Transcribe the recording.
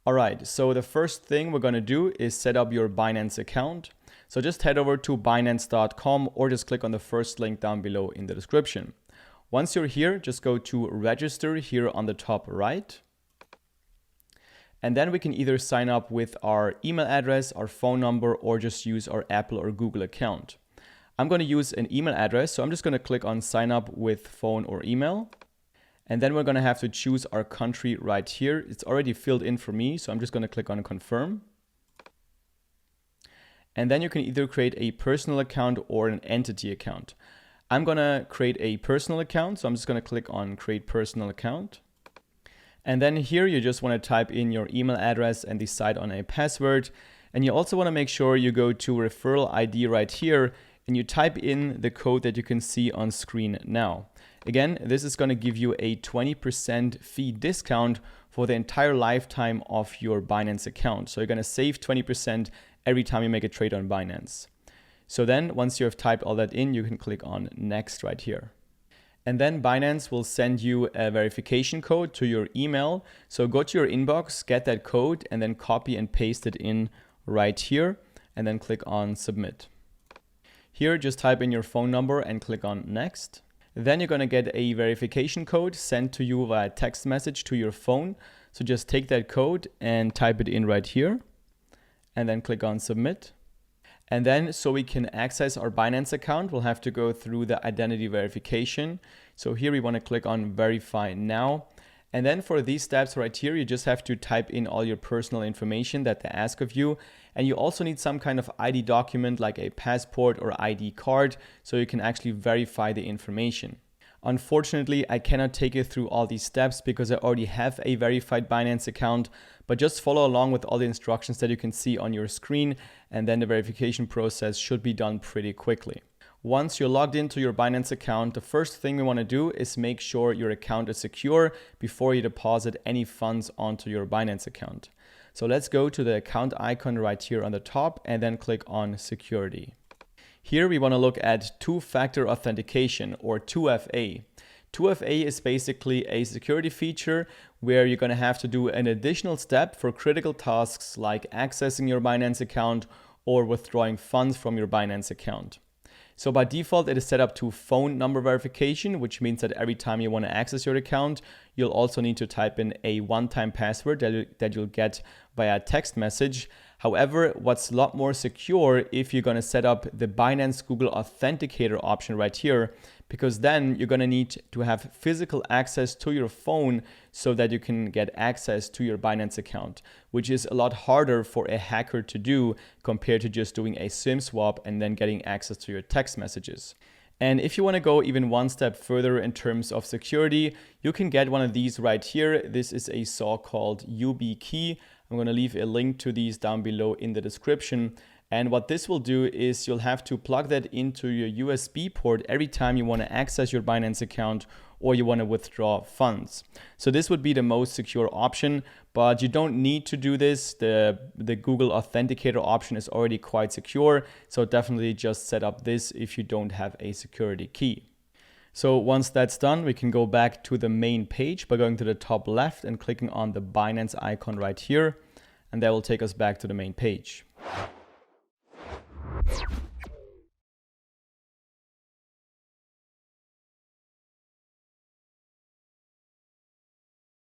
All right, so the first thing we're going to do is set up your Binance account. So just head over to binance.com or just click on the first link down below in the description. Once you're here, just go to register here on the top right. And then we can either sign up with our email address, our phone number, or just use our Apple or Google account. I'm going to use an email address, so I'm just going to click on sign up with phone or email. And then we're going to have to choose our country right here. It's already filled in for me, so I'm just going to click on confirm. And then you can either create a personal account or an entity account. I'm going to create a personal account, so I'm just going to click on create personal account. And then here you just want to type in your email address and decide on a password. And you also want to make sure you go to referral ID right here and you type in the code that you can see on screen now. Again, this is going to give you a 20% fee discount for the entire lifetime of your Binance account. So you're going to save 20% every time you make a trade on Binance. So then once you have typed all that in, you can click on next right here. And then Binance will send you a verification code to your email. So go to your inbox, get that code, and then copy and paste it in right here, and then click on submit. Here, just type in your phone number and click on next. Then you're going to get a verification code sent to you via text message to your phone. So just take that code and type it in right here, and then click on submit. And then so we can access our Binance account, we'll have to go through the identity verification. So here we want to click on verify now. And then for these steps right here, you just have to type in all your personal information that they ask of you. And you also need some kind of ID document like a passport or ID card so you can actually verify the information. Unfortunately, I cannot take you through all these steps because I already have a verified Binance account, but just follow along with all the instructions that you can see on your screen, and then the verification process should be done pretty quickly. Once you're logged into your Binance account, the first thing we want to do is make sure your account is secure before you deposit any funds onto your Binance account. So let's go to the account icon right here on the top and then click on security. Here we want to look at two-factor authentication, or 2FA. 2FA is basically a security feature where you're going to have to do an additional step for critical tasks like accessing your Binance account or withdrawing funds from your Binance account. So by default, it is set up to phone number verification, which means that every time you want to access your account, you'll also need to type in a one-time password that you'll get via text message. However, what's a lot more secure if you're going to set up the Binance Google Authenticator option right here, because then you're going to need to have physical access to your phone so that you can get access to your Binance account, which is a lot harder for a hacker to do compared to just doing a SIM swap and then getting access to your text messages. And if you want to go even one step further in terms of security, you can get one of these right here. This is a so-called YubiKey. I'm going to leave a link to these down below in the description. And what this will do is you'll have to plug that into your USB port every time you want to access your Binance account or you want to withdraw funds. So this would be the most secure option, but you don't need to do this. The Google Authenticator option is already quite secure. So definitely just set up this if you don't have a security key. So once that's done, we can go back to the main page by going to the top left and clicking on the Binance icon right here. And that will take us back to the main page.